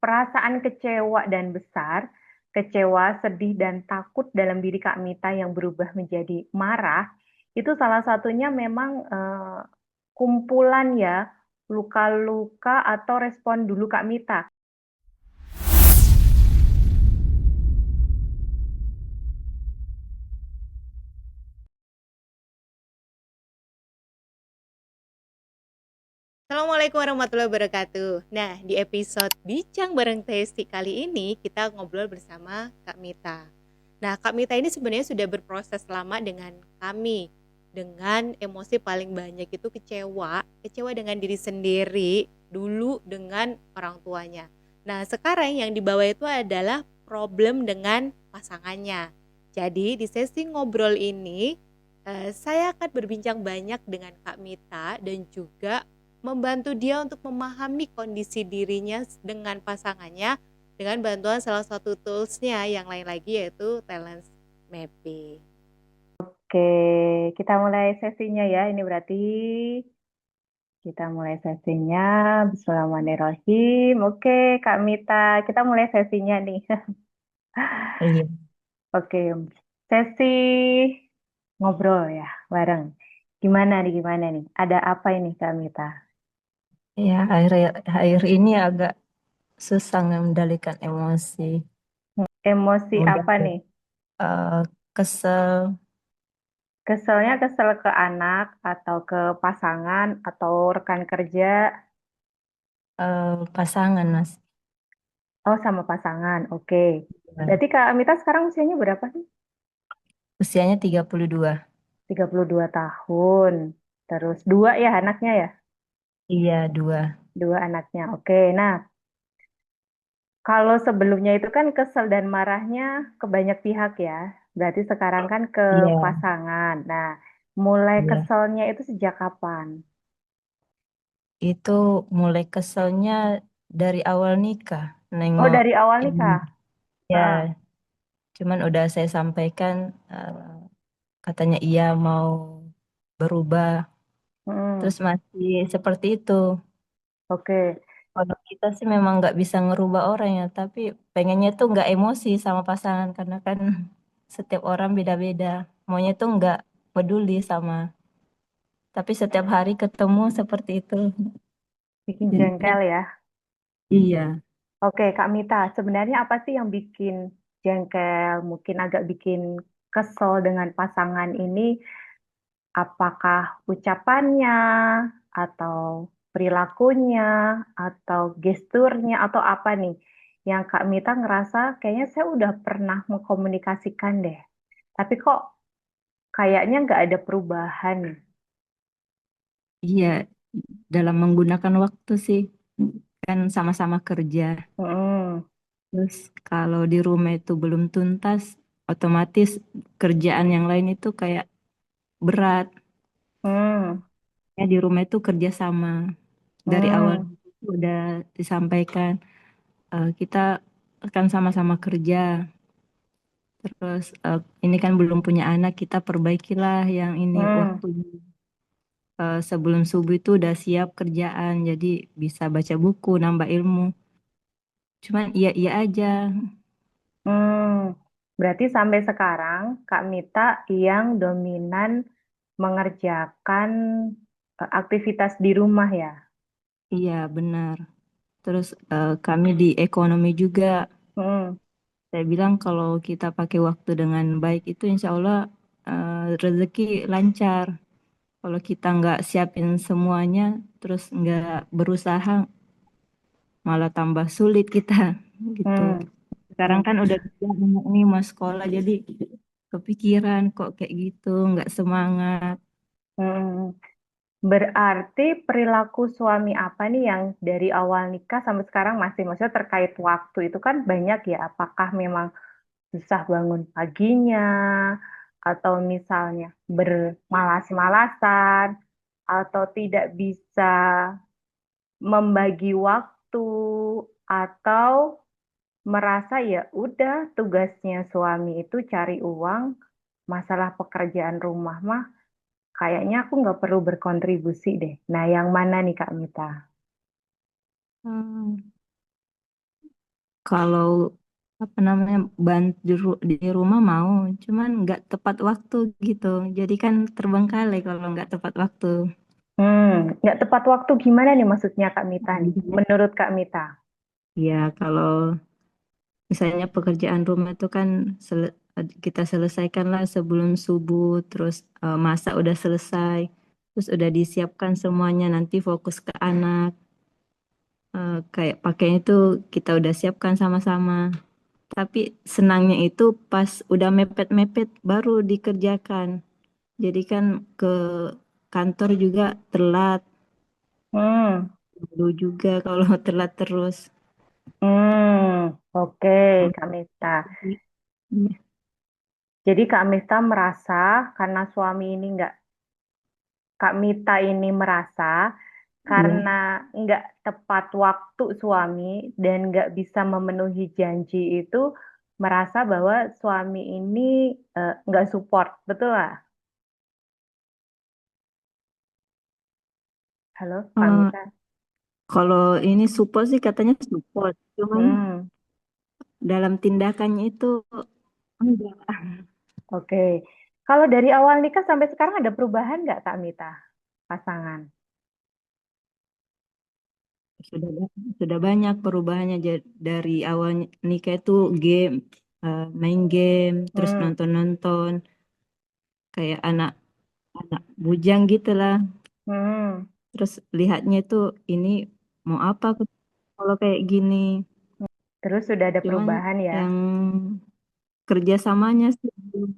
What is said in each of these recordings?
perasaan kecewa dan besar, kecewa, sedih, dan takut dalam diri Kak Mita yang berubah menjadi marah, itu salah satunya memang kumpulan ya, luka-luka atau respon dulu Kak Mita. Assalamualaikum warahmatullahi wabarakatuh. Nah, di episode Bincang Bareng Testi kali ini kita ngobrol bersama Kak Mita. Nah, Kak Mita ini sebenarnya sudah berproses lama dengan kami. Dengan emosi paling banyak itu kecewa, kecewa dengan diri sendiri, dulu dengan orang tuanya. Nah, sekarang yang dibawa itu adalah problem dengan pasangannya. Jadi, di sesi ngobrol ini, saya akan berbincang banyak dengan Kak Mita dan juga membantu dia untuk memahami kondisi dirinya dengan pasangannya dengan bantuan salah satu toolsnya yang lain lagi yaitu talent mapping. Oke, kita mulai sesinya ya. Ini berarti kita mulai sesinya. Bismillahirrahmanirrahim. Oke, Kak Mita, kita mulai sesinya nih. Iya, Oke, sesi ngobrol ya, bareng. Gimana nih? Ada apa ini, Kak Mita? ya akhir ini agak susah mengendalikan emosi. Emosi Mudah apa nih? kesel, Keselnya kesel ke anak, atau ke pasangan, atau rekan kerja? pasangan, Mas. Oh, sama pasangan. Oke. Ya. Berarti Kak Mita sekarang usianya berapa sih? Usianya 32. 32 tahun. Terus dua ya anaknya ya? Iya, 2. Dua anaknya. Oke. Nah, kalau sebelumnya itu kan kesel dan marahnya ke banyak pihak ya. Berarti sekarang kan ke Iya, pasangan. Nah, mulai iya. keselnya itu sejak kapan? Itu mulai keselnya dari awal nikah. Oh, Nengok dari awal ini. nikah. Ya, Heeh. cuman udah saya sampaikan, katanya iya mau berubah. Hmm. Terus masih seperti itu. Oke. Kalau kita sih memang nggak bisa ngerubah orang ya, tapi pengennya tuh nggak emosi sama pasangan karena kan setiap orang beda-beda. Maunya tuh nggak peduli sama, tapi setiap hari ketemu seperti itu. Bikin Jadinya jengkel ya. iya, Oke, Kak Mita, sebenarnya apa sih yang bikin jengkel, mungkin agak bikin kesel dengan pasangan ini? Apakah ucapannya, atau perilakunya, atau gesturnya, atau apa nih? Yang Kak Mita ngerasa kayaknya saya udah pernah mengkomunikasikan deh. Tapi kok kayaknya nggak ada perubahan. iya, dalam menggunakan waktu sih kan sama-sama kerja. Hmm, Terus kalau di rumah itu belum tuntas, otomatis kerjaan yang lain itu kayak berat. hmm, Ya di rumah itu kerja sama. Dari awal hmm, udah disampaikan, kita akan sama-sama kerja. Terus ini kan belum punya anak, kita perbaikilah yang ini hmm. waktu sebelum subuh itu udah siap kerjaan, jadi bisa baca buku, nambah ilmu. Cuman iya-iya aja. Hmm, berarti sampai sekarang Kak Mita yang dominan mengerjakan aktivitas di rumah ya. Iya benar. Terus kami di ekonomi juga, Hmm, saya bilang kalau kita pakai waktu dengan baik itu insya Allah rezeki lancar. Kalau kita nggak siapin semuanya, terus nggak berusaha, malah tambah sulit kita gitu. hmm, Sekarang hmm, kan udah bisa anak nih mau sekolah, jadi kepikiran kok kayak gitu, nggak semangat. hmm. Berarti perilaku suami apa nih yang dari awal nikah sampai sekarang masih, maksudnya terkait waktu itu kan banyak ya. Apakah memang susah bangun paginya, atau misalnya bermalas-malasan, atau tidak bisa membagi waktu, atau merasa ya udah tugasnya suami itu cari uang, masalah pekerjaan rumah mah kayaknya aku nggak perlu berkontribusi deh. Nah, yang mana nih Kak Mita? Hmm. Kalau apa namanya bantu di rumah mau, cuman nggak tepat waktu gitu. Jadi kan terbengkalai kalau nggak tepat waktu. Nggak tepat waktu gimana nih maksudnya Kak Mita nih? Menurut Kak Mita. Ya kalau misalnya pekerjaan rumah itu kan kita selesaikanlah sebelum subuh, terus masak udah selesai, terus udah disiapkan semuanya, nanti fokus ke anak. Kayak pakaian itu kita udah siapkan sama-sama. Tapi senangnya itu pas udah mepet-mepet baru dikerjakan. Jadi kan ke kantor juga telat, Hmm, dulu juga kalau telat terus. oke Kak Mita. Iya. Jadi Kak Mita merasa karena suami ini nggak, Kak Mita ini merasa Iya. karena nggak tepat waktu suami dan nggak bisa memenuhi janji itu, merasa bahwa suami ini nggak support, betul lah? Halo, Kak Eh, Mita. kalau ini support sih katanya support, cuman Hmm, dalam tindakannya itu enggak. oke. Kalau dari awal nikah sampai sekarang ada perubahan nggak Kak Mita, pasangan? Sudah banyak perubahannya dari awal nikah itu game, main game, terus Hmm, nonton-nonton kayak anak anak bujang gitu lah. hmm. Terus lihatnya itu ini mau apa kalau kayak gini. Terus sudah ada Cuman perubahan ya? yang kerjasamanya sih belum.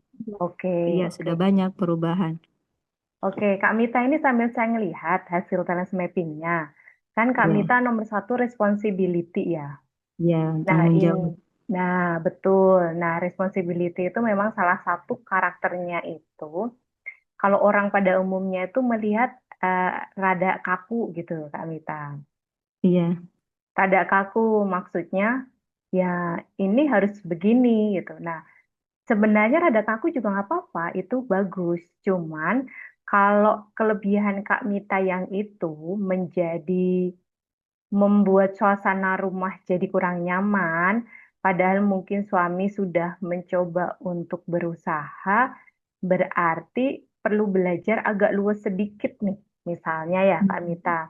Oke, Iya oke. sudah banyak perubahan. Oke, Kak Mita ini sambil saya ngelihat hasil talent mappingnya. Kan Kak Ya, Mita nomor satu responsibility ya. ya Nah, tanggung jawab. nah betul. Nah, responsibility itu memang salah satu karakternya itu. Kalau orang pada umumnya itu melihat eh, rada kaku gitu, Kak Mita. Iya, Rada kaku maksudnya ya ini harus begini gitu. Nah, sebenarnya rada kaku juga nggak apa-apa, itu bagus. Cuman kalau kelebihan Kak Mita yang itu menjadi membuat suasana rumah jadi kurang nyaman, padahal mungkin suami sudah mencoba untuk berusaha, berarti perlu belajar agak luas sedikit nih, misalnya ya Kak Mita.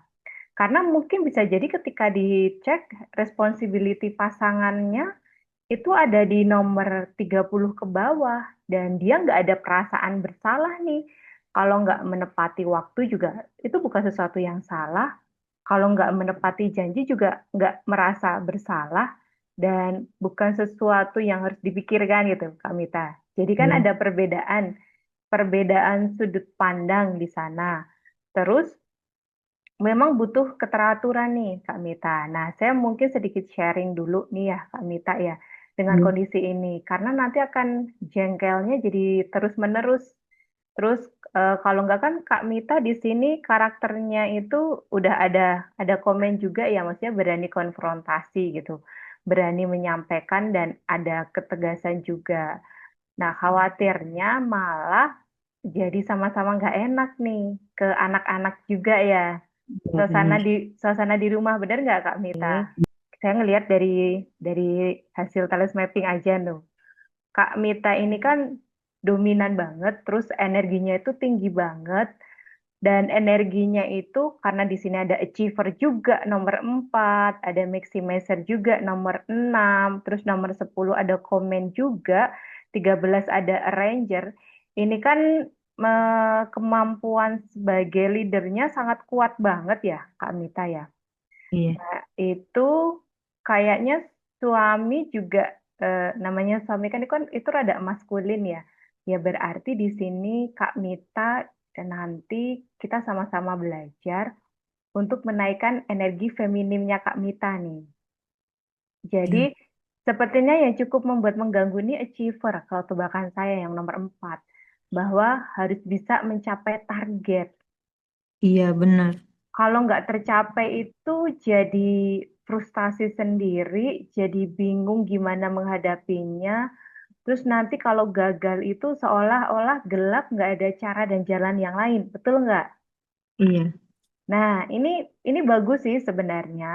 Karena mungkin bisa jadi ketika dicek responsibility pasangannya itu ada di nomor 30 ke bawah dan dia nggak ada perasaan bersalah nih. Kalau nggak menepati waktu juga itu bukan sesuatu yang salah. Kalau nggak menepati janji juga nggak merasa bersalah dan bukan sesuatu yang harus dipikirkan gitu, Kak Mita. Jadi kan iya, ada perbedaan, perbedaan sudut pandang di sana. Terus memang butuh keteraturan nih, Kak Mita. Nah, saya mungkin sedikit sharing dulu nih ya, Kak Mita ya, dengan iya, kondisi ini. Karena nanti akan jengkelnya jadi terus-menerus. Terus kalau nggak kan Kak Mita di sini karakternya itu udah ada komen juga ya, maksudnya berani konfrontasi gitu, berani menyampaikan dan ada ketegasan juga. Nah, khawatirnya malah jadi sama-sama nggak enak nih ke anak-anak juga ya. iya benar. Suasana di rumah bener nggak Kak Mita? Oke. Saya ngelihat dari hasil talas mapping aja tuh. Kak Mita ini kan dominan banget, terus energinya itu tinggi banget, dan energinya itu karena di sini ada achiever juga nomor 4, ada maximizer juga nomor 6, terus nomor 10 ada komen juga, 13 ada arranger. Ini kan kemampuan sebagai leadernya sangat kuat banget ya, Kak Mita ya. Iya, Nah, itu kayaknya suami juga namanya suami kan itu rada maskulin ya. Ya berarti di sini Kak Mita nanti kita sama-sama belajar untuk menaikkan energi feminimnya Kak Mita nih. Jadi iya, sepertinya yang cukup membuat mengganggu ini achiever kalau tebakan saya yang nomor 4 bahwa harus bisa mencapai target. iya benar. Kalau nggak tercapai itu jadi frustasi sendiri, jadi bingung gimana menghadapinya. Terus nanti kalau gagal itu seolah-olah gelap, nggak ada cara dan jalan yang lain. Betul nggak? Iya, Nah, ini bagus sih sebenarnya.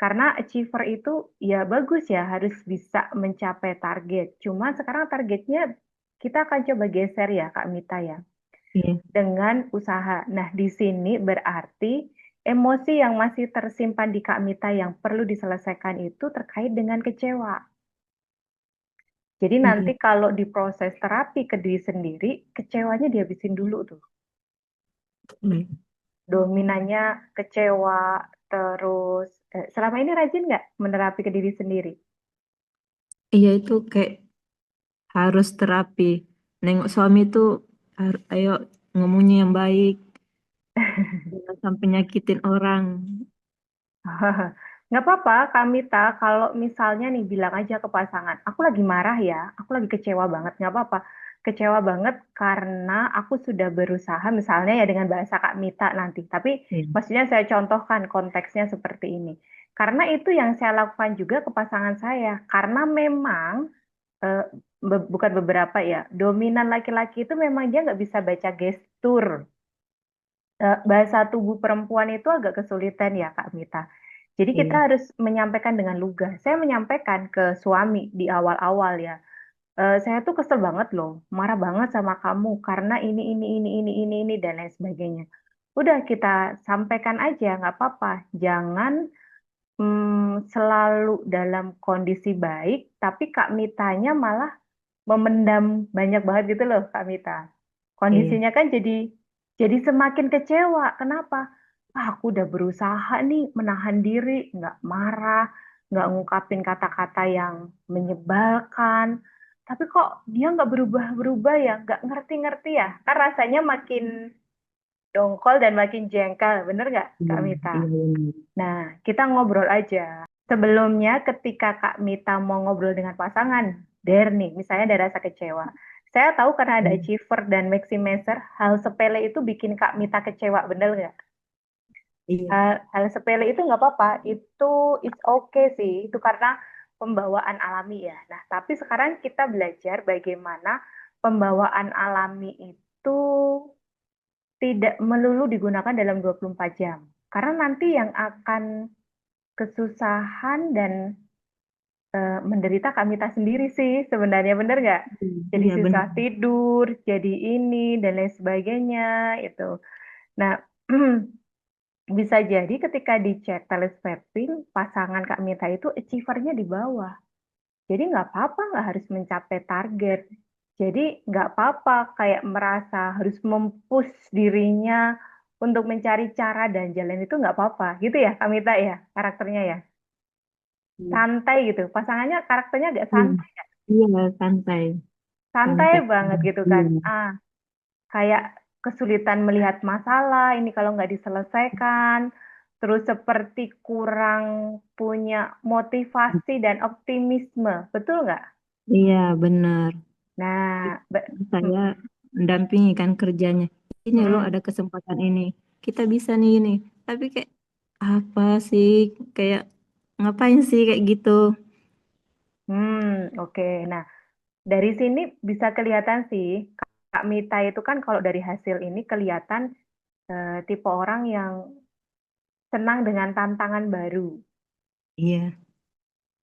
Karena achiever itu ya bagus ya, harus bisa mencapai target. Cuma sekarang targetnya kita akan coba geser ya, Kak Mita ya, Iya, dengan usaha. Nah, di sini berarti emosi yang masih tersimpan di Kak Mita yang perlu diselesaikan itu terkait dengan kecewa. Jadi nanti iya. kalau di proses terapi ke diri sendiri, kecewanya dihabisin dulu tuh. Baik. Dominannya kecewa, terus selama ini rajin nggak menerapi ke diri sendiri? Iya itu kayak harus terapi. Nengok suami tuh, ayo ngomongnya yang baik, jangan sampai nyakitin orang. Nggak apa-apa, Kak Mita, kalau misalnya nih bilang aja ke pasangan, aku lagi marah ya, aku lagi kecewa banget, nggak apa-apa. Kecewa banget karena aku sudah berusaha, misalnya ya dengan bahasa Kak Mita nanti. Tapi Iya, maksudnya saya contohkan konteksnya seperti ini. Karena itu yang saya lakukan juga ke pasangan saya. Karena memang, eh, bukan beberapa ya, dominan laki-laki itu memang dia nggak bisa baca gestur. Bahasa tubuh perempuan itu agak kesulitan ya, Kak Mita. Jadi kita iya, harus menyampaikan dengan lugas. Saya menyampaikan ke suami di awal-awal ya. Saya tuh kesel banget loh, marah banget sama kamu karena ini dan lain sebagainya. Udah kita sampaikan aja, nggak apa-apa. Jangan selalu dalam kondisi baik, tapi Kak Mitanya malah memendam banyak banget gitu loh, Kak Mita. iya, Kondisinya kan jadi semakin kecewa. Kenapa? Ah, aku udah berusaha nih menahan diri, nggak marah, nggak ngungkapin kata-kata yang menyebalkan. Tapi kok dia nggak berubah-berubah ya, nggak ngerti-ngerti ya. Kan rasanya makin dongkol dan makin jengkel, bener nggak, iya, Kak Mita? iya benar. Nah, kita ngobrol aja. Sebelumnya ketika Kak Mita mau ngobrol dengan pasangan, nih, misalnya ada rasa kecewa. Saya tahu karena ada Iya, achiever dan maximizer, hal sepele itu bikin Kak Mita kecewa, bener nggak? iya, Hal sepele itu nggak apa-apa, itu it's okay sih, itu karena pembawaan alami ya. Nah, tapi sekarang kita belajar bagaimana pembawaan alami itu tidak melulu digunakan dalam 24 jam. Karena nanti yang akan kesusahan dan menderita Kamita sendiri sih sebenarnya, bener nggak? Jadi iya susah benar. tidur, jadi ini dan lain sebagainya itu. Nah, bisa jadi ketika dicek telesmapping pasangan Kak Mita itu achiever-nya di bawah. Jadi nggak apa-apa, nggak harus mencapai target. Jadi nggak apa-apa kayak merasa harus mempush dirinya untuk mencari cara dan jalan itu nggak apa-apa. Gitu ya Kak Mita ya, karakternya ya. Iya, Santai gitu. Pasangannya karakternya agak iya, santai. iya, santai, Santai santai. banget gitu kan. Iya, Kayak kesulitan melihat masalah, ini kalau nggak diselesaikan, terus seperti kurang punya motivasi dan optimisme, betul nggak? iya benar. Nah, Saya mendampingi kan kerjanya. Ini loh mm, ada kesempatan ini. Kita bisa nih ini. Tapi kayak apa sih? Kayak ngapain sih kayak gitu? oke. Nah, dari sini bisa kelihatan sih, Kak Mita itu kan kalau dari hasil ini kelihatan tipe orang yang senang dengan tantangan baru. Iya,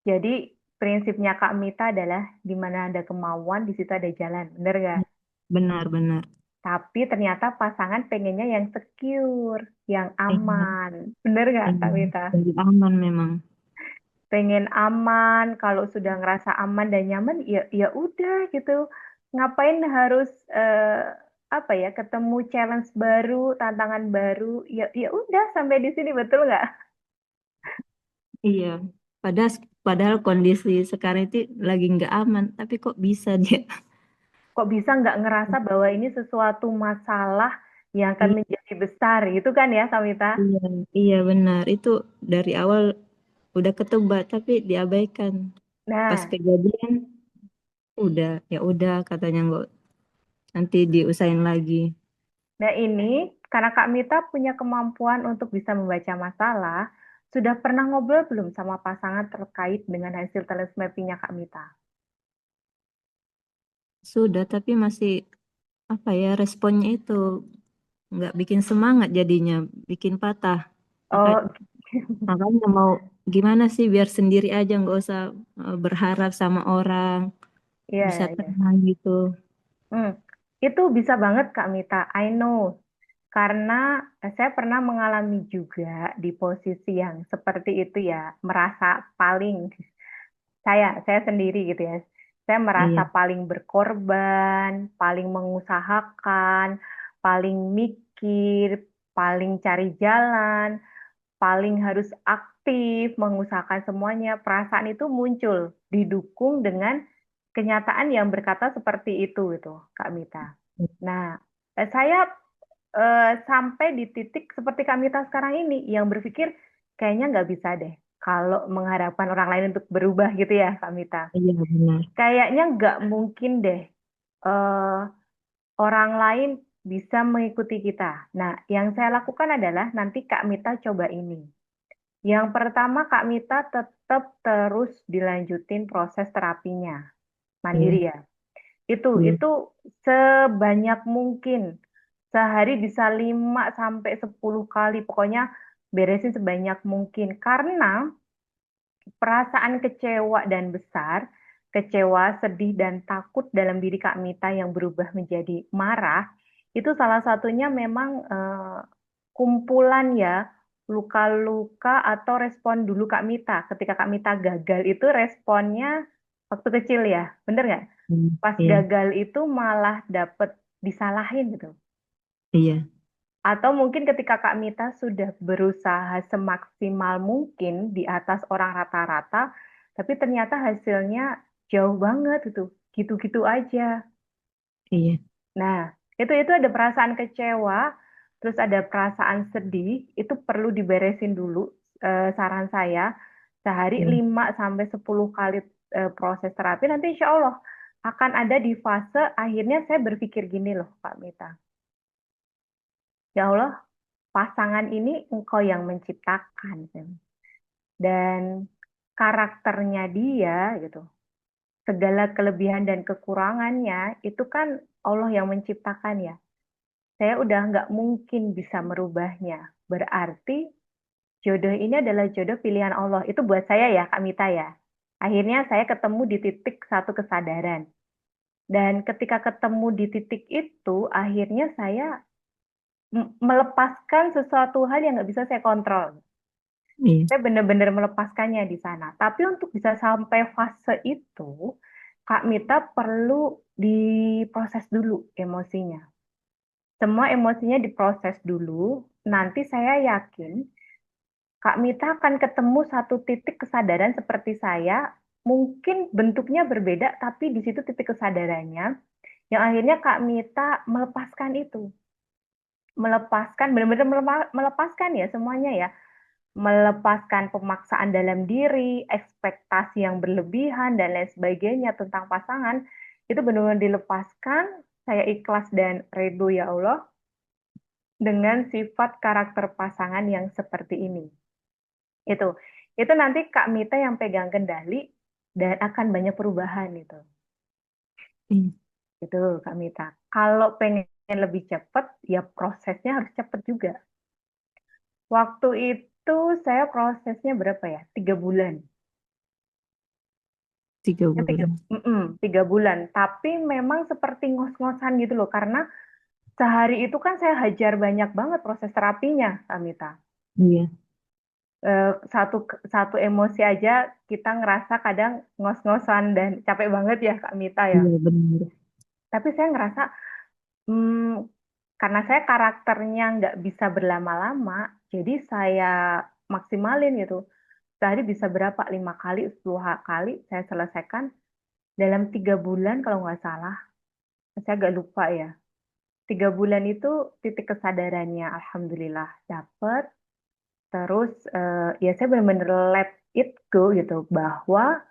Jadi prinsipnya Kak Mita adalah di mana ada kemauan, di situ ada jalan. Bener gak? benar-benar. Tapi ternyata pasangan pengennya yang secure, yang Iya, aman. Bener gak Kak iya. Mita? Jadi aman memang. Pengen aman, kalau sudah ngerasa aman dan nyaman, ya ya udah gitu. Ngapain harus apa ya, ketemu challenge baru, tantangan baru? Ya ya udah sampai di sini, betul nggak? Iya. Padahal padahal kondisi sekarang itu lagi nggak aman. Tapi kok bisa dia? Kok bisa nggak ngerasa bahwa ini sesuatu masalah yang akan Iya, menjadi besar gitu kan ya, Kak Mita? iya, iya benar. Itu dari awal udah ketebak tapi diabaikan. Pas Nah, kejadian udah ya udah katanya nggak nanti diusahain lagi. nah ini karena Kak Mita punya kemampuan untuk bisa membaca masalah, sudah pernah ngobrol belum sama pasangan terkait dengan hasil telesmappingnya Kak Mita? Sudah tapi masih apa ya responnya itu nggak bikin semangat jadinya, bikin patah. Maka, Oh, makanya mau gimana sih biar sendiri aja nggak usah berharap sama orang, Iya, bisa iya. tenang gitu. Hmm, itu bisa banget Kak Mita, I know. Karena saya pernah mengalami juga di posisi yang seperti itu ya, merasa paling saya sendiri gitu ya. Saya merasa Iya, paling berkorban, paling mengusahakan, paling mikir, paling cari jalan, paling harus aktif mengusahakan semuanya. Perasaan itu muncul, didukung dengan kenyataan yang berkata seperti itu gitu, Kak Mita. Nah, saya sampai di titik seperti Kak Mita sekarang ini yang berpikir kayaknya nggak bisa deh kalau mengharapkan orang lain untuk berubah gitu ya, Kak Mita. iya benar. Kayaknya nggak mungkin deh eh, orang lain bisa mengikuti kita. Nah, yang saya lakukan adalah nanti Kak Mita coba ini. Yang pertama, Kak Mita tetap terus dilanjutin proses terapinya mandiri Iya, ya. Itu iya, itu sebanyak mungkin. Sehari bisa 5 sampai 10 kali. Pokoknya beresin sebanyak mungkin. Karena perasaan kecewa dan besar, kecewa, sedih, dan takut dalam diri Kak Mita yang berubah menjadi marah, itu salah satunya memang kumpulan ya, luka-luka atau respon dulu Kak Mita. Ketika Kak Mita gagal itu responnya waktu kecil ya, bener nggak? Pas iya, gagal itu malah dapet disalahin gitu. iya, Atau mungkin ketika Kak Mita sudah berusaha semaksimal mungkin di atas orang rata-rata, tapi ternyata hasilnya jauh banget itu, gitu-gitu aja. iya, Nah, itu ada perasaan kecewa, terus ada perasaan sedih, itu perlu diberesin dulu. Saran saya, sehari iya, 5 sampai 10 kali proses terapi, nanti insya Allah akan ada di fase akhirnya saya berpikir gini loh, Kak Mita. Ya Allah, pasangan ini engkau yang menciptakan. Dan karakternya dia gitu, segala kelebihan dan kekurangannya itu kan Allah yang menciptakan ya. Saya udah nggak mungkin bisa merubahnya. Berarti jodoh ini adalah jodoh pilihan Allah. Itu buat saya ya, Kak Mita ya. Akhirnya saya ketemu di titik satu kesadaran. Dan ketika ketemu di titik itu, akhirnya saya melepaskan sesuatu hal yang nggak bisa saya kontrol. iya, Saya benar-benar melepaskannya di sana. Tapi untuk bisa sampai fase itu, Kak Mita perlu diproses dulu emosinya. Semua emosinya diproses dulu. Nanti saya yakin Kak Mita akan ketemu satu titik kesadaran seperti saya. Mungkin bentuknya berbeda, tapi di situ titik kesadarannya. Yang akhirnya Kak Mita melepaskan itu. Melepaskan, benar-benar melepaskan ya semuanya ya, melepaskan pemaksaan dalam diri, ekspektasi yang berlebihan, dan lain sebagainya tentang pasangan, itu benar-benar dilepaskan, saya ikhlas dan ridho ya Allah, dengan sifat karakter pasangan yang seperti ini. Itu, itu nanti Kak Mita yang pegang kendali, dan akan banyak perubahan itu. iya. Itu Kak Mita. Kalau pengen lebih cepat, ya prosesnya harus cepat juga. Waktu itu saya prosesnya berapa ya? 3 bulan. 3 bulan. 3 bulan. Tapi memang seperti ngos-ngosan gitu loh, karena sehari itu kan saya hajar banyak banget proses terapinya, Kamita. Iya, Satu satu emosi aja kita ngerasa kadang ngos-ngosan dan capek banget ya, Kak Mita ya. iya benar. Tapi saya ngerasa, hmm, karena saya karakternya nggak bisa berlama-lama, jadi saya maksimalin gitu. Sehari bisa berapa? 5 kali, 10 kali saya selesaikan dalam 3 bulan kalau nggak salah. Saya agak lupa ya. 3 bulan itu titik kesadarannya, alhamdulillah dapet. Terus ya saya benar-benar let it go gitu, bahwa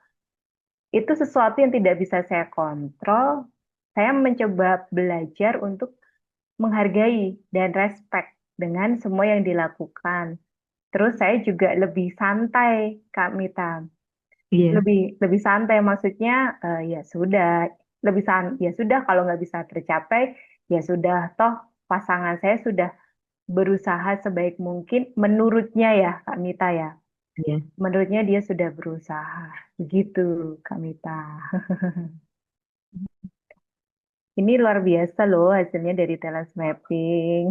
itu sesuatu yang tidak bisa saya kontrol. Saya mencoba belajar untuk menghargai dan respect dengan semua yang dilakukan. Terus saya juga lebih santai, Kak Mita. Iya, Lebih santai maksudnya, ya sudah, ya sudah kalau nggak bisa tercapai, ya sudah, toh pasangan saya sudah berusaha sebaik mungkin menurutnya ya Kak Mita ya. Iya, Menurutnya dia sudah berusaha. Begitu, Kak Mita. Ini luar biasa loh hasilnya dari talent mapping.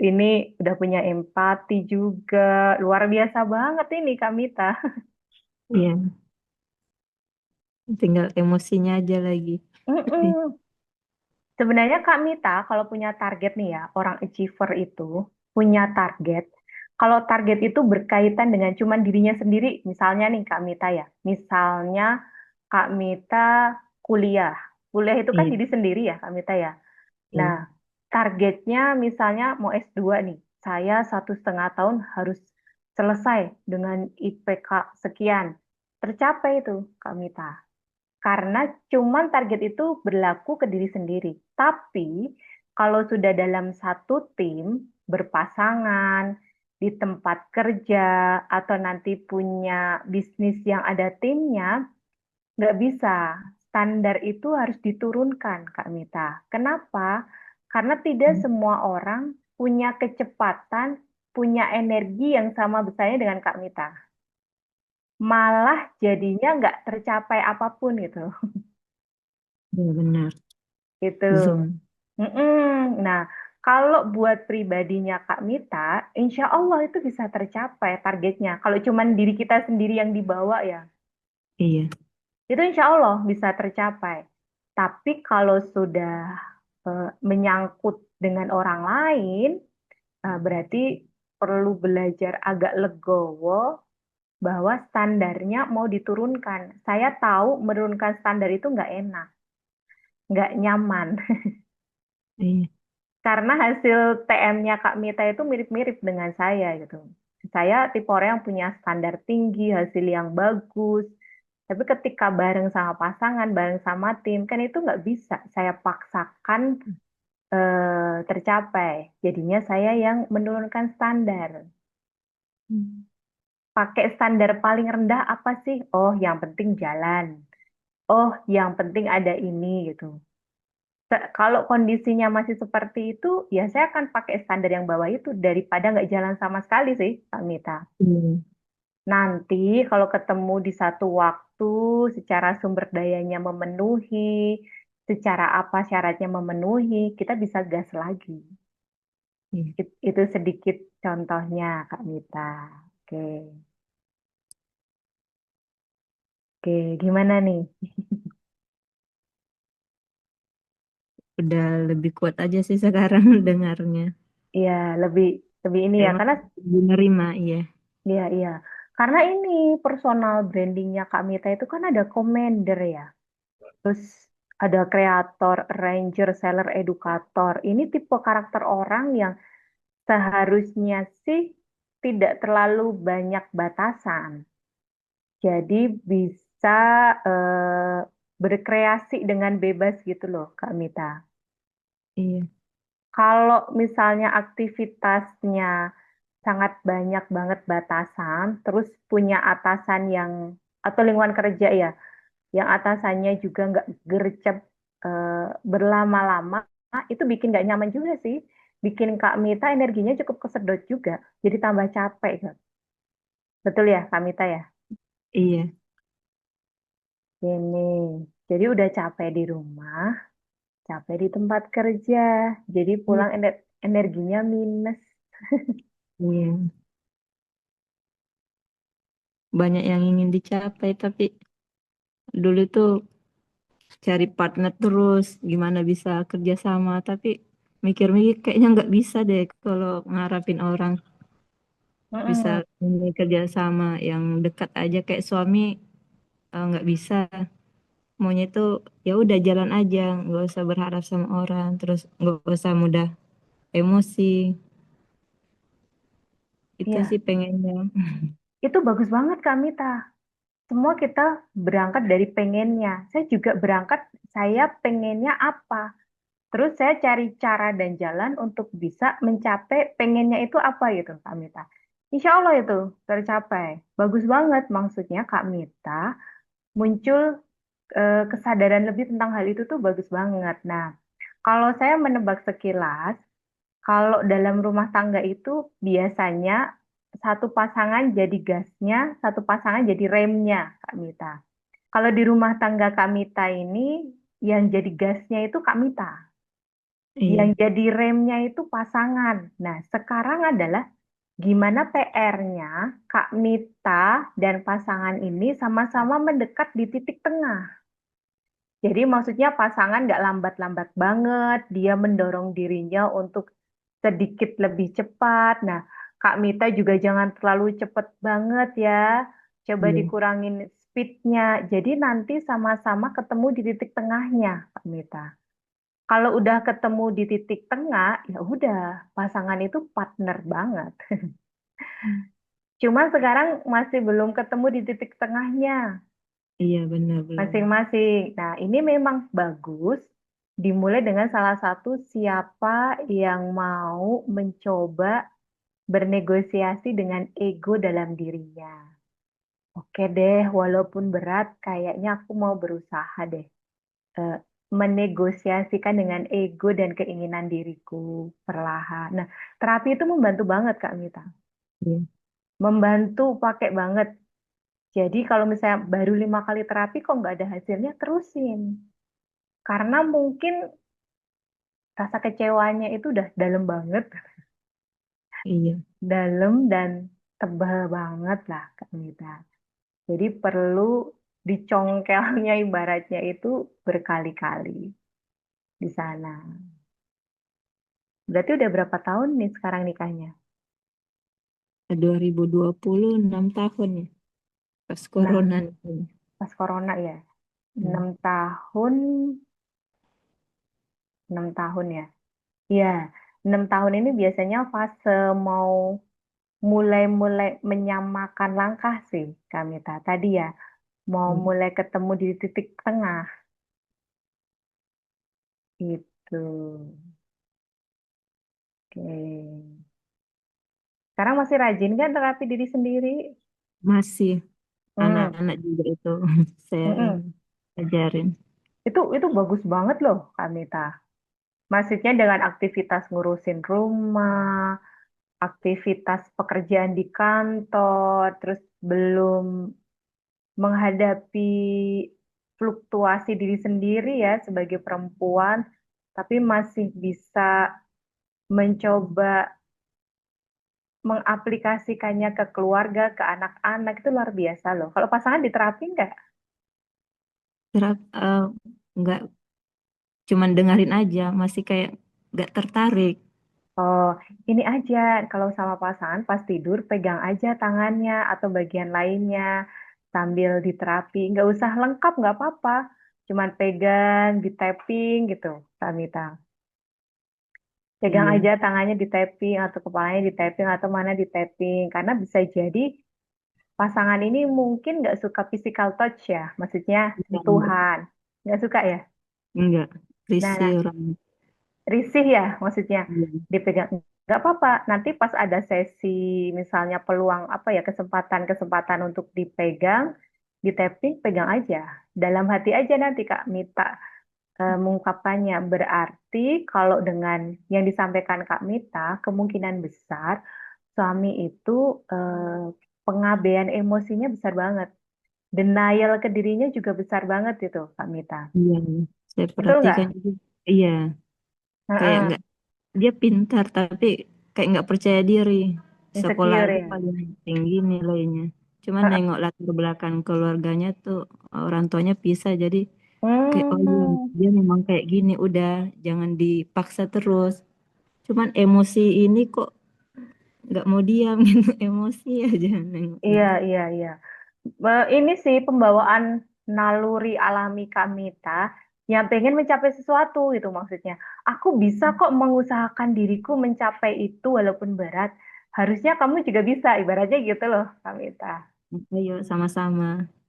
Ini udah punya empati juga. Luar biasa banget ini Kak Mita. iya. Tinggal emosinya aja lagi. Mm-mm. Sebenarnya Kak Mita kalau punya target nih ya, orang achiever itu punya target. Kalau target itu berkaitan dengan cuman dirinya sendiri, misalnya nih Kak Mita ya, misalnya Kak Mita kuliah. Kuliah itu kan Iya, diri sendiri ya Kak Mita ya. Nah, iya, targetnya misalnya mau S2 nih, saya 1,5 tahun harus selesai dengan IPK sekian. Tercapai itu Kak Mita. Karena cuman target itu berlaku ke diri sendiri. Tapi kalau sudah dalam satu tim, berpasangan, di tempat kerja, atau nanti punya bisnis yang ada timnya, nggak bisa. Standar itu harus diturunkan, Kak Mita. Kenapa? Karena tidak semua orang punya kecepatan, punya energi yang sama besarnya dengan Kak Mita. Malah jadinya nggak tercapai apapun gitu. iya benar. Gitu. Zoom. Mm-mm. Nah, kalau buat pribadinya Kak Mita, insya Allah itu bisa tercapai targetnya. Kalau cuman diri kita sendiri yang dibawa ya, Iya, itu insya Allah bisa tercapai. Tapi kalau sudah menyangkut dengan orang lain, berarti perlu belajar agak legowo bahwa standarnya mau diturunkan. Saya tahu menurunkan standar itu nggak enak, nggak nyaman. iya, Karena hasil TM-nya Kak Mita itu mirip-mirip dengan saya gitu. Saya tipe orang yang punya standar tinggi, hasil yang bagus. Tapi ketika bareng sama pasangan, bareng sama tim, kan itu nggak bisa saya paksakan tercapai. Jadinya saya yang menurunkan standar. Pakai standar paling rendah apa sih? Oh, yang penting jalan. Oh, yang penting ada ini gitu. Kalau kondisinya masih seperti itu, ya saya akan pakai standar yang bawah itu daripada nggak jalan sama sekali sih, Kak Mita. iya, Nanti kalau ketemu di satu waktu, secara sumber dayanya memenuhi, secara apa syaratnya memenuhi, kita bisa gas lagi. iya. Itu sedikit contohnya, Kak Mita. Oke, oke, gimana nih? Udah lebih kuat aja sih sekarang dengarnya. Iya, lebih lebih ini ya, Emang karena lebih nerima, iya. iya, iya. Karena ini personal brandingnya Kak Mita itu kan ada commander ya. Terus ada kreator, arranger, seller, edukator. Ini tipe karakter orang yang seharusnya sih tidak terlalu banyak batasan. Jadi bisa berkreasi dengan bebas gitu loh, Kak Mita. Iya, Kalau misalnya aktivitasnya sangat banyak banget batasan, terus punya atasan yang atau lingkungan kerja ya, yang atasannya juga nggak gercep berlama-lama, itu bikin nggak nyaman juga sih. Bikin Kak Mita energinya cukup kesedot juga, jadi tambah capek. Kak. Betul ya, Kak Mita ya? iya. Ini, jadi udah capek di rumah, capek di tempat kerja, jadi Iya. pulang energinya minus. Iya. Banyak yang ingin dicapai, tapi dulu tuh cari partner terus, gimana bisa kerja sama, tapi mikir-mikir kayaknya nggak bisa deh kalau ngarapin orang bisa Mm-mm. ini kerja sama yang dekat aja kayak suami nggak bisa. Maunya itu ya udah jalan aja, nggak usah berharap sama orang, terus nggak usah mudah emosi. Itu Iya, sih pengennya. itu bagus banget Kak Mita. Semua kita berangkat dari pengennya. Saya juga berangkat, saya pengennya apa. Terus saya cari cara dan jalan untuk bisa mencapai pengennya itu apa gitu, Kak Mita. Insya Allah itu tercapai. Bagus banget maksudnya Kak Mita muncul kesadaran lebih tentang hal itu tuh bagus banget. Nah, kalau saya menebak sekilas, kalau dalam rumah tangga itu biasanya satu pasangan jadi gasnya, satu pasangan jadi remnya, Kak Mita. Kalau di rumah tangga Kak Mita ini, yang jadi gasnya itu Kak Mita. Yang Iya. jadi remnya itu pasangan. Nah, sekarang adalah gimana PR-nya Kak Mita dan pasangan ini sama-sama mendekat di titik tengah. Jadi maksudnya pasangan nggak lambat-lambat banget, dia mendorong dirinya untuk sedikit lebih cepat. Nah, Kak Mita juga jangan terlalu cepet banget ya. Coba Iya. dikurangin speednya. Jadi nanti sama-sama ketemu di titik tengahnya, Kak Mita. Kalau udah ketemu di titik tengah, ya udah, pasangan itu partner banget. Hmm. Cuman sekarang masih belum ketemu di titik tengahnya Iya, benar belum. masing-masing. Nah, ini memang bagus dimulai dengan salah satu siapa yang mau mencoba bernegosiasi dengan ego dalam dirinya. Oke deh, walaupun berat, kayaknya aku mau berusaha deh eh, menegosiasikan dengan ego dan keinginan diriku perlahan. Nah, terapi itu membantu banget Kak Mita. Iya. Membantu pakai banget. Jadi kalau misalnya baru 5 kali terapi kok nggak ada hasilnya, terusin. Karena mungkin rasa kecewanya itu udah dalam banget, Iya. dalam dan tebal banget lah Kak Mita. Jadi perlu dicongkelnya ibaratnya itu berkali-kali di sana. Berarti udah berapa tahun nih sekarang nikahnya? 2020 6 tahun ya, pas Nah, corona nih. pas corona ya, Hmm. 6 tahun, 6 tahun ya. Iya, 6 tahun ini biasanya fase mau mulai-mulai menyamakan langkah sih, Kamita. Tadi ya, mau Hmm. mulai ketemu di titik tengah. Itu. Oke. Sekarang masih rajin kan terapi diri sendiri? Masih Hmm. anak-anak juga itu saya Mm-mm. ini ajarin. Itu bagus banget loh, Kamita. Maksudnya dengan aktivitas ngurusin rumah, aktivitas pekerjaan di kantor, terus belum menghadapi fluktuasi diri sendiri ya sebagai perempuan, tapi masih bisa mencoba mengaplikasikannya ke keluarga, ke anak-anak itu luar biasa loh. Kalau pasangan diterapi nggak? Nggak, cuman dengerin aja, masih kayak nggak tertarik. Oh, ini aja kalau sama pasangan pas tidur pegang aja tangannya atau bagian lainnya sambil diterapi. Nggak usah lengkap nggak apa-apa. Cuman pegang, di tapping gitu, Tamita. Pegang Iya. aja tangannya di tapping atau kepalanya di tapping atau mana di tapping. Karena bisa jadi pasangan ini mungkin nggak suka physical touch ya. Maksudnya Enggak, sentuhan. Nggak suka ya? enggak. Risih Nah, orang. risih ya maksudnya Iya. dipegang nggak apa-apa nanti pas ada sesi misalnya peluang apa ya kesempatan-kesempatan untuk dipegang di tapping pegang aja dalam hati aja nanti Kak Mita mengungkapkannya berarti kalau dengan yang disampaikan Kak Mita kemungkinan besar suami itu pengabaian emosinya besar banget denial ke dirinya juga besar banget itu Kak Mita Iya, saya betul nggak? perhatikan juga. Iya, kayak Heeh. nggak, dia pintar tapi kayak nggak percaya diri. Sekolah Insecure aja ya. paling tinggi nilainya. Cuman Heeh. nengok latar belakang keluarganya tuh, orang tuanya pisah, jadi kayak oh iya, Hmm. dia memang kayak gini. Udah, jangan dipaksa terus. Cuman emosi ini kok nggak mau diam gitu, emosi aja nengoknya. Iya, iya, iya. Ini sih pembawaan naluri alami Kamita yang pengen mencapai sesuatu itu maksudnya. Aku bisa kok mengusahakan diriku mencapai itu walaupun berat. Harusnya kamu juga bisa, ibaratnya gitu loh, Kamita. Ayo sama-sama.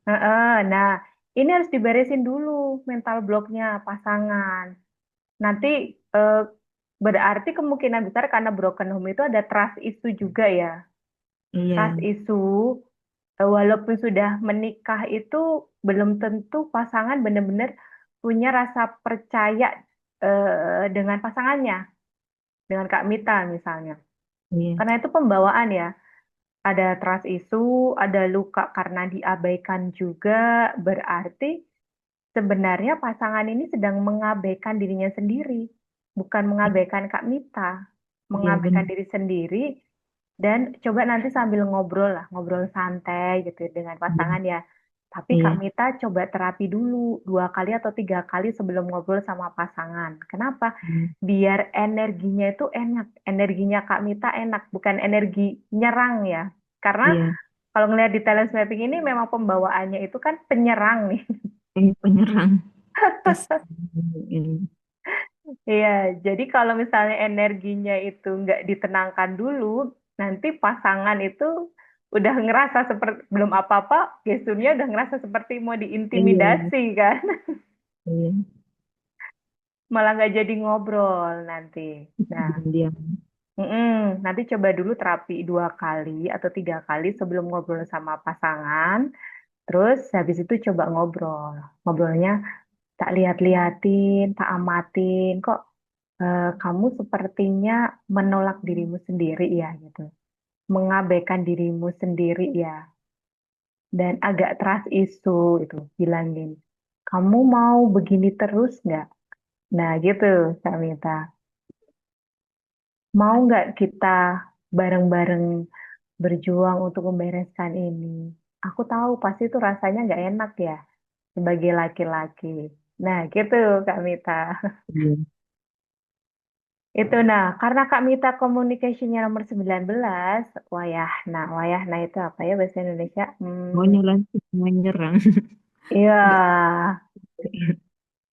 Heeh. Nah, ini harus diberesin dulu mental blocknya pasangan. Nanti eh, berarti kemungkinan besar karena broken home itu ada trust issue juga ya. Trust Iya, issue walaupun sudah menikah itu belum tentu pasangan benar-benar punya rasa percaya dengan pasangannya, dengan Kak Mita misalnya. iya, Karena itu pembawaan ya. ada trust issue, ada luka karena diabaikan juga, berarti sebenarnya pasangan ini sedang mengabaikan dirinya sendiri, bukan mengabaikan Kak Mita, Iya mengabaikan benar. diri sendiri. Dan coba nanti sambil ngobrol lah, ngobrol santai gitu dengan Iya. pasangan ya. Tapi Kak Iya. Mita coba terapi dulu 2 kali atau 3 kali sebelum ngobrol sama pasangan. Kenapa? Iya. Biar energinya itu enak, energinya Kak Mita enak, bukan energi nyerang ya. Karena Iya. kalau ngelihat di talent mapping ini memang pembawaannya itu kan penyerang nih. Penyerang pas ini. Iya, jadi kalau misalnya energinya itu nggak ditenangkan dulu, nanti pasangan itu udah ngerasa seperti belum apa-apa, gesturnya udah ngerasa seperti mau Iya. diintimidasi kan, Iya. malah nggak jadi ngobrol nanti. Nah, Diam-diam. nanti coba dulu terapi 2 kali atau 3 kali sebelum ngobrol sama pasangan, terus habis itu coba ngobrol. Ngobrolnya tak lihat-liatin, tak amatin, kok kamu sepertinya menolak dirimu sendiri ya gitu, mengabaikan dirimu sendiri ya, dan agak trust issue itu bilangin, kamu mau begini terus nggak? Nah gitu, Kak Mita. Mau nggak kita bareng-bareng berjuang untuk membereskan ini? Aku tahu pasti itu rasanya nggak enak ya sebagai laki-laki. Nah gitu, Kak Mita. Iya. Itu nah, karena Kak Mita communication-nya nomor 19, wayahna itu apa ya bahasa Indonesia? Maunya langsung menyerang. Iya,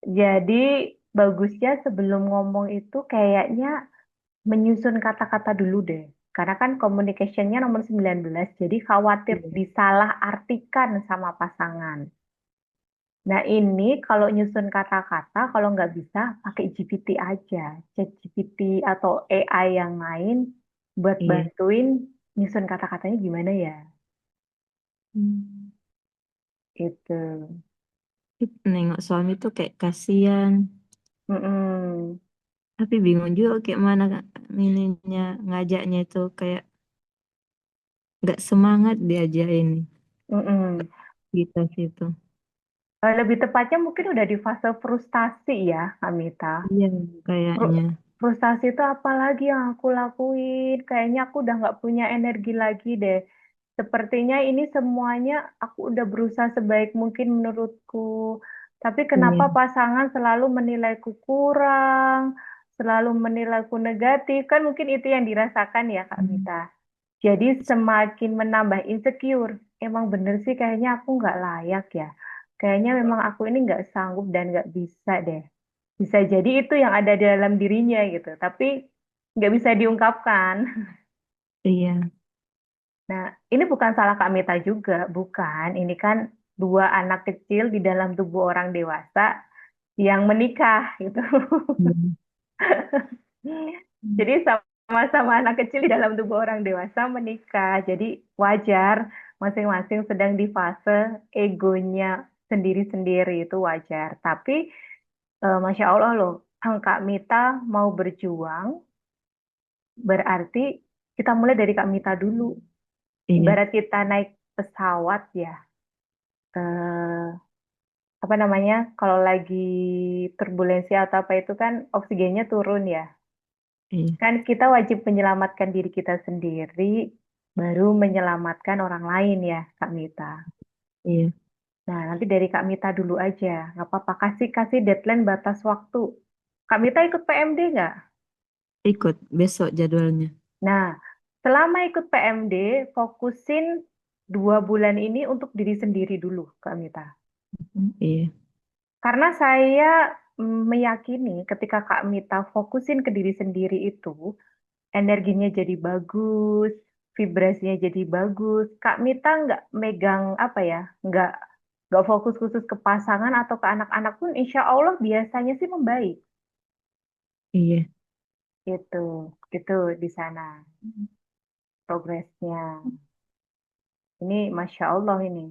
jadi bagusnya sebelum ngomong itu kayaknya menyusun kata-kata dulu deh. Karena kan communication-nya nomor 19, jadi khawatir Iya. disalah artikan sama pasangan. Nah ini kalau nyusun kata-kata, kalau nggak bisa pakai GPT aja. Chat GPT atau AI yang lain buat Iya. bantuin nyusun kata-katanya gimana ya. Hmm. Itu. Nengok suami tuh kayak kasihan, Mm-mm. tapi bingung juga kayak mana ininya ngajaknya itu kayak nggak semangat diajak ini Mm-mm. kita situ. Lebih tepatnya mungkin udah di fase frustasi ya, Kak Mita. Iya Fru- kayaknya. Frustasi itu apa lagi yang aku lakuin? Kayaknya aku udah nggak punya energi lagi deh. Sepertinya ini semuanya aku udah berusaha sebaik mungkin menurutku. Tapi kenapa Iya. pasangan selalu menilaiku kurang, selalu menilaiku negatif? Kan mungkin itu yang dirasakan ya, Kak Hmm. Mita. Jadi semakin menambah insecure. Emang bener sih kayaknya aku nggak layak ya. Kayaknya memang aku ini nggak sanggup dan nggak bisa deh. Bisa jadi itu yang ada di dalam dirinya gitu. Tapi nggak bisa diungkapkan. Iya. Nah, ini bukan salah Kak Mita juga. Bukan. Ini kan dua anak kecil di dalam tubuh orang dewasa yang menikah gitu. Hmm. Jadi sama-sama anak kecil di dalam tubuh orang dewasa menikah. Jadi wajar masing-masing sedang di fase egonya sendiri-sendiri itu wajar. Tapi Masya Allah loh, Kak Mita mau berjuang berarti kita mulai dari Kak Mita dulu. Iya. Ibarat kita naik pesawat ya, eh, apa namanya? Kalau lagi turbulensi atau apa itu kan oksigennya turun ya. Iya. Kan kita wajib menyelamatkan diri kita sendiri, baru menyelamatkan orang lain ya, Kak Mita. Iya. Nah, nanti dari Kak Mita dulu aja, nggak apa-apa. Kasih kasih deadline batas waktu. Kak Mita ikut PMD nggak? Ikut besok jadwalnya. Nah, selama ikut PMD, fokusin 2 bulan ini untuk diri sendiri dulu, Kak Mita. Iya. Karena saya meyakini ketika Kak Mita fokusin ke diri sendiri itu, energinya jadi bagus, vibrasinya jadi bagus. Kak Mita nggak megang apa ya, nggak fokus khusus ke pasangan atau ke anak-anak pun, insya Allah biasanya sih membaik. Iya. Itu, itu di sana progresnya. Ini Masya Allah ini.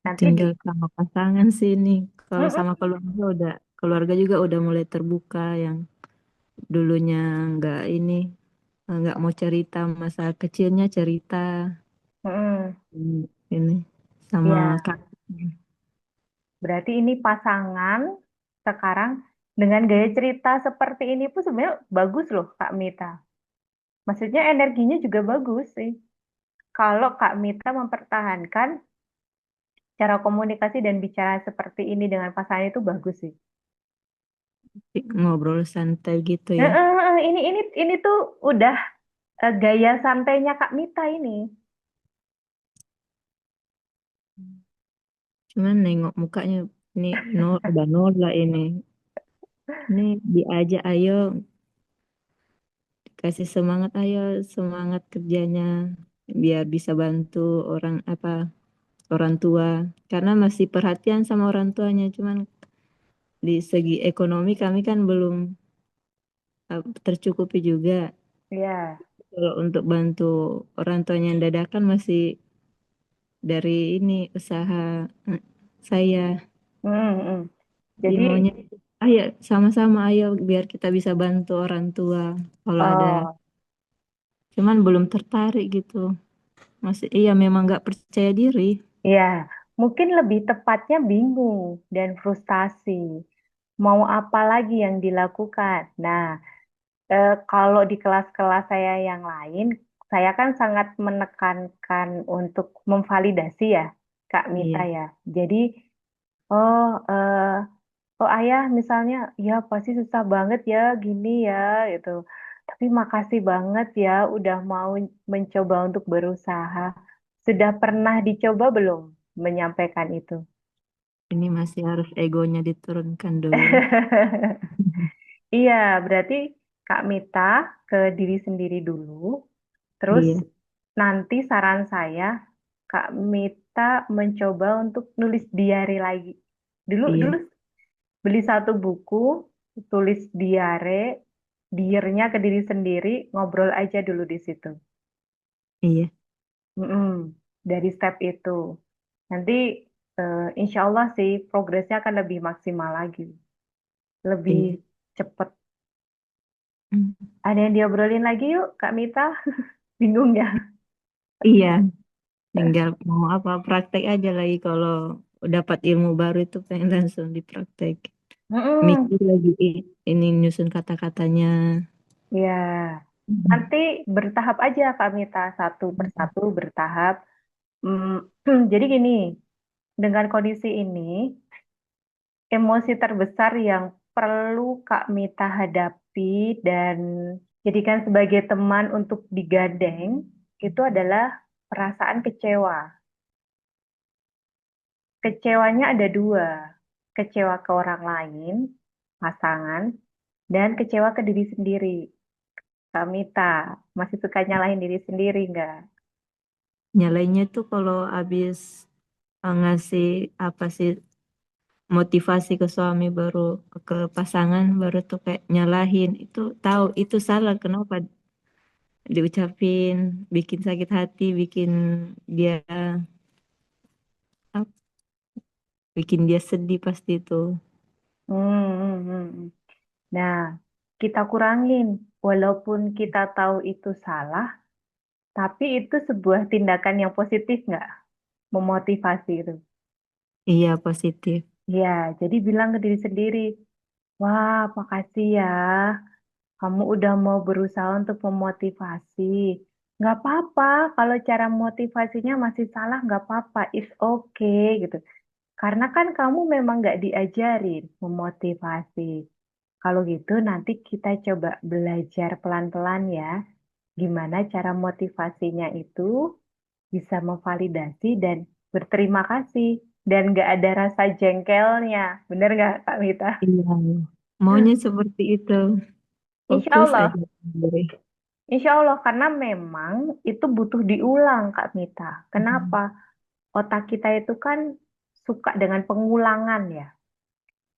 Nanti di, Tinggal sama pasangan sih ini. Kalau Mm-mm. sama keluarga juga udah mulai terbuka yang dulunya nggak ini, nggak mau cerita masa kecilnya, cerita Mm-mm. ini sama Ya, kak. berarti ini pasangan sekarang dengan gaya cerita seperti ini pun sebenarnya bagus loh Kak Mita. Maksudnya energinya juga bagus sih. Kalau Kak Mita mempertahankan cara komunikasi dan bicara seperti ini dengan pasangan itu bagus sih. Ngobrol santai gitu ya. Ini tuh udah gaya santainya Kak Mita ini. Cuman nengok mukanya ini nol, udah nol lah ini. Ini diajak ayo, kasih semangat ayo, semangat kerjanya biar bisa bantu orang apa orang tua. Karena masih perhatian sama orang tuanya, cuman di segi ekonomi kami kan belum tercukupi juga. Iya. Kalau untuk bantu orang tuanya yang dadakan masih dari ini usaha saya. Hmm, hmm. Dia Jadi, maunya ayo sama-sama ayo biar kita bisa bantu orang tua kalau ada. oh Cuman belum tertarik gitu. Masih iya memang nggak percaya diri. ya, mungkin lebih tepatnya bingung dan frustasi. Mau apa lagi yang dilakukan? Nah, kalau di kelas-kelas saya yang lain, saya kan sangat menekankan untuk memvalidasi ya, Kak Mita Iya, ya. Jadi, oh, oh ayah misalnya, ya pasti susah banget ya, gini ya, gitu. Tapi makasih banget ya, udah mau mencoba untuk berusaha. Sudah pernah dicoba belum menyampaikan itu? ini masih harus egonya diturunkan dulu. Iya, berarti Kak Mita ke diri sendiri dulu. Terus Iya, nanti saran saya, Kak Mita mencoba untuk nulis diary lagi. Dulu iya, dulu beli satu buku, tulis diare, diarnya ke diri sendiri, ngobrol aja dulu di situ. iya, Mm-mm. Dari step itu. Nanti insya Allah sih progresnya akan lebih maksimal lagi. Lebih iya. cepet. Hmm. Ada yang diobrolin lagi yuk, Kak Mita? Bingung ya? Iya, tinggal mau apa praktek aja lagi kalau dapat ilmu baru itu pengen langsung dipraktek. Mm-mm. Mikir lagi ini nyusun kata-katanya. Ya, Hmm. nanti bertahap aja Kak Mita, satu persatu bertahap. Jadi gini, dengan kondisi ini, emosi terbesar yang perlu Kak Mita hadapi dan jadikan sebagai teman untuk digandeng, itu adalah perasaan kecewa. Kecewanya ada dua, kecewa ke orang lain, pasangan, dan kecewa ke diri sendiri. Kak Mita, masih suka nyalahin diri sendiri nggak? Nyalainnya tuh kalau habis ngasih apa sih motivasi ke suami baru ke pasangan baru tuh kayak nyalahin itu tahu itu salah kenapa diucapin bikin sakit hati bikin dia apa, bikin dia sedih pasti itu. Hmm. Nah, kita kurangin. Walaupun kita tahu itu salah, tapi itu sebuah tindakan yang positif nggak? Memotivasi itu. Iya positif. Ya, jadi bilang ke diri sendiri, wah, makasih ya. Kamu udah mau berusaha untuk memotivasi. Nggak apa-apa, kalau cara motivasinya masih salah, nggak apa-apa. It's okay, gitu. Karena kan kamu memang nggak diajarin memotivasi. Kalau gitu nanti kita coba belajar pelan-pelan ya. Gimana cara motivasinya itu bisa memvalidasi dan berterima kasih. Dan nggak ada rasa jengkelnya. Bener nggak Kak Mita? Iya maunya seperti itu Insya fokus Allah. aja sendiri. Insya Allah, karena memang itu butuh diulang, Kak Mita. Kenapa? Hmm. Otak kita itu kan suka dengan pengulangan ya.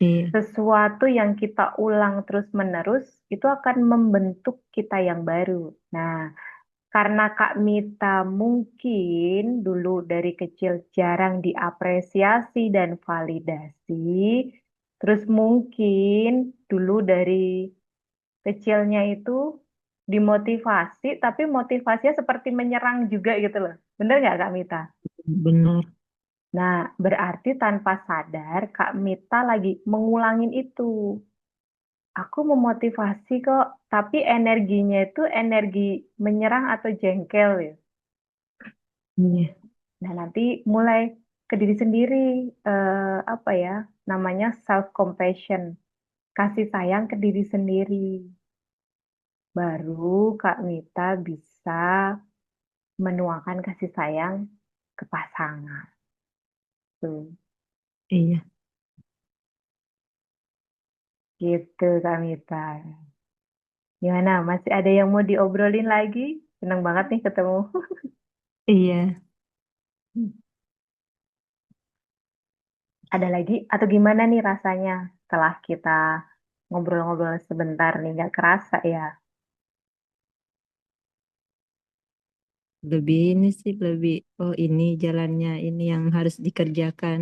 Iya Sesuatu yang kita ulang terus-menerus, itu akan membentuk kita yang baru. Nah, karena Kak Mita mungkin dulu dari kecil jarang diapresiasi dan validasi, terus mungkin dulu dari kecilnya itu dimotivasi, tapi motivasinya seperti menyerang juga gitu loh. Bener nggak Kak Mita? Benar. Nah, berarti tanpa sadar Kak Mita lagi mengulangin itu. Aku memotivasi kok, tapi energinya itu energi menyerang atau jengkel ya. Iya, Nah, nanti mulai ke diri sendiri, apa ya, namanya self compassion, kasih sayang ke diri sendiri. Baru Kak Mita bisa menuangkan kasih sayang ke pasangan. Tuh, iya. gitu Kak Mita. Gimana? Masih ada yang mau diobrolin lagi? Seneng banget nih ketemu. Iya, Ada lagi atau gimana nih rasanya setelah kita ngobrol-ngobrol sebentar nih? Nggak kerasa ya? lebih ini sih, lebih, oh ini jalannya, ini yang harus dikerjakan.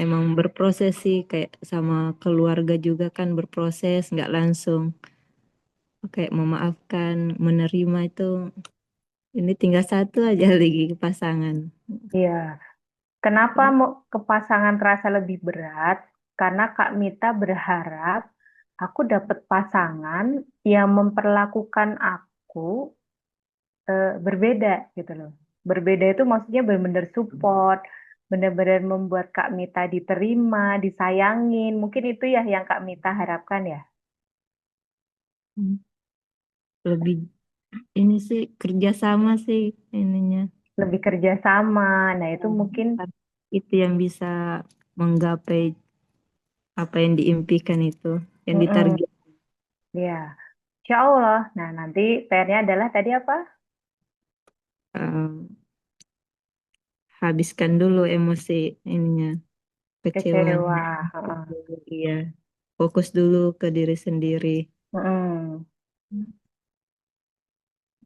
Emang berproses sih, kayak sama keluarga juga kan berproses, nggak langsung. Kayak memaafkan, menerima itu, ini tinggal satu aja lagi pasangan. Iya. Kenapa mau ke pasangan terasa lebih berat? Karena Kak Mita berharap aku dapat pasangan yang memperlakukan aku berbeda gitu loh. Berbeda itu maksudnya benar-benar support, benar-benar membuat Kak Mita diterima, disayangin. Mungkin itu ya yang Kak Mita harapkan ya. Lebih ini sih kerjasama sih ininya. Lebih kerjasama. Nah itu mungkin Itu yang bisa menggapai apa yang diimpikan itu, yang mm-mm, ditarget. ya. Insya Allah. Nah nanti PR-nya adalah tadi apa? eh, Habiskan dulu emosi ininya, kecewanya. Kecewa. Heeh. Iya, fokus dulu ke diri sendiri. Mm-mm.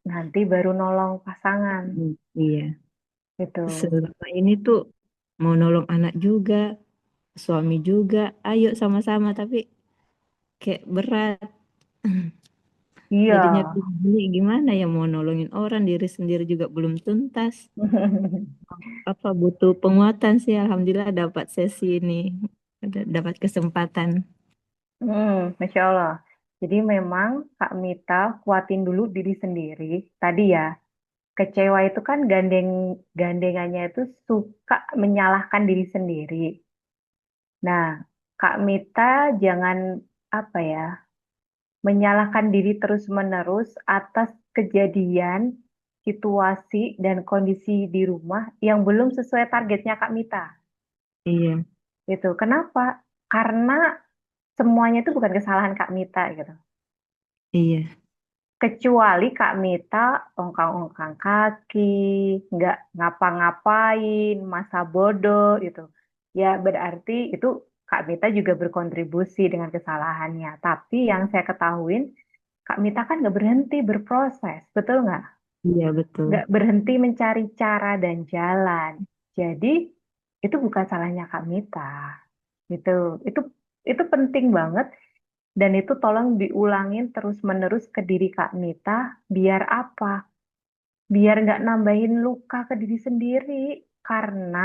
Nanti baru nolong pasangan. Iya, Gitu. selama ini tuh mau nolong anak juga, suami juga, ayo sama-sama, tapi kayak berat. Iya. Jadinya ini gimana ya, mau nolongin orang, diri sendiri juga belum tuntas. Apa butuh penguatan sih, alhamdulillah dapat sesi ini, dapat kesempatan. Masya Allah. Jadi memang Kak Mita kuatin dulu diri sendiri. Tadi ya, kecewa itu kan gandengannya itu suka menyalahkan diri sendiri. Nah, Kak Mita jangan apa ya, menyalahkan diri terus-menerus atas kejadian, situasi, dan kondisi di rumah yang belum sesuai targetnya Kak Mita. Iya, Gitu. Kenapa? Karena semuanya itu bukan kesalahan Kak Mita gitu. iya, Kecuali Kak Mita ongkang-ongkang kaki, nggak ngapa-ngapain, masa bodoh gitu. Ya berarti itu Kak Mita juga berkontribusi dengan kesalahannya. Tapi yang saya ketahuin, Kak Mita kan nggak berhenti berproses, betul nggak? iya betul. Nggak berhenti mencari cara dan jalan. Jadi itu bukan salahnya Kak Mita. Gitu. Itu itu penting banget dan itu tolong diulangin terus-menerus ke diri Kak Mita, biar apa? Biar nggak nambahin luka ke diri sendiri, karena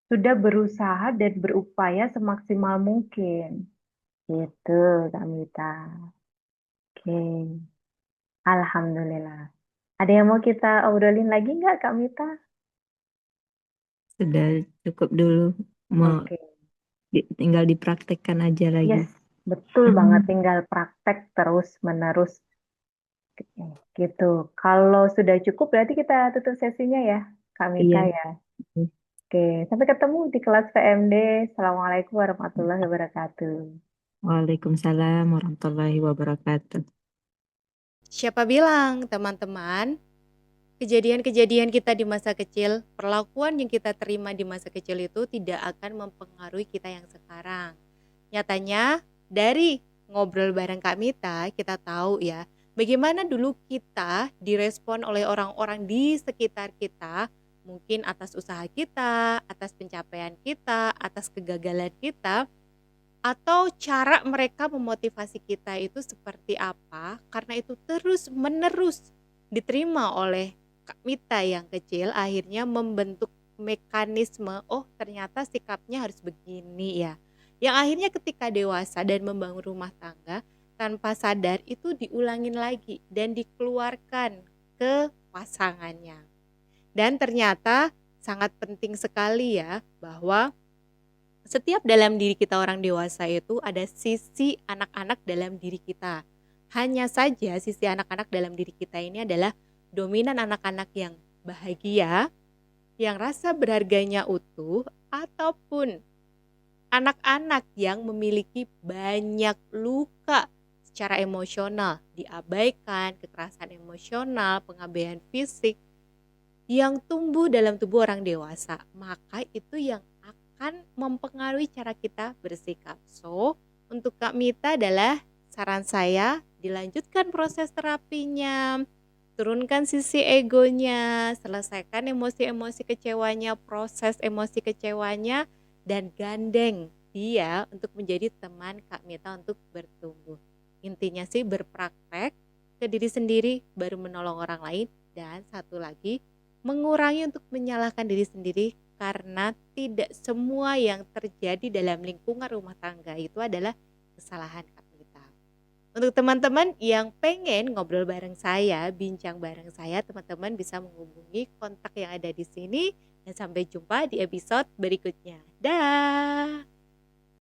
sudah berusaha dan berupaya semaksimal mungkin. Gitu, Kak Mita. Oke, Alhamdulillah. Ada yang mau kita obrolin lagi nggak, Kak Mita? Sudah cukup dulu, mau Oke, tinggal dipraktekkan aja lagi. yes, betul banget. Tinggal praktek terus-menerus. Gitu. Kalau sudah cukup, berarti kita tutup sesinya ya, Kak Mita Iya. ya. Oke, sampai ketemu di kelas PMD. Assalamualaikum warahmatullahi wabarakatuh. Waalaikumsalam warahmatullahi wabarakatuh. Siapa bilang, teman-teman, kejadian-kejadian kita di masa kecil, perlakuan yang kita terima di masa kecil itu tidak akan mempengaruhi kita yang sekarang. Nyatanya, dari ngobrol bareng Kak Mita, kita tahu ya, bagaimana dulu kita direspon oleh orang-orang di sekitar kita, mungkin atas usaha kita, atas pencapaian kita, atas kegagalan kita, atau cara mereka memotivasi kita itu seperti apa, karena itu terus menerus diterima oleh Kak Mita yang kecil, akhirnya membentuk mekanisme, oh ternyata sikapnya harus begini ya, yang akhirnya ketika dewasa dan membangun rumah tangga tanpa sadar itu diulangin lagi dan dikeluarkan ke pasangannya. Dan ternyata sangat penting sekali ya, bahwa setiap dalam diri kita orang dewasa itu ada sisi anak-anak dalam diri kita. Hanya saja sisi anak-anak dalam diri kita ini adalah dominan anak-anak yang bahagia, yang rasa berharganya utuh, ataupun anak-anak yang memiliki banyak luka secara emosional, diabaikan, kekerasan emosional, pengabaian fisik yang tumbuh dalam tubuh orang dewasa. Maka itu yang akan mempengaruhi cara kita bersikap. So, untuk Kak Mita adalah saran saya dilanjutkan proses terapinya, turunkan sisi egonya, selesaikan emosi-emosi kecewanya, proses emosi kecewanya, dan gandeng dia untuk menjadi teman Kak Mita untuk bertumbuh. Intinya sih berpraktek ke diri sendiri baru menolong orang lain, dan satu lagi mengurangi untuk menyalahkan diri sendiri, karena tidak semua yang terjadi dalam lingkungan rumah tangga itu adalah kesalahan Kak Mita. Untuk teman-teman yang pengen ngobrol bareng saya, bincang bareng saya, teman-teman bisa menghubungi kontak yang ada di sini, dan sampai jumpa di episode berikutnya. Dah.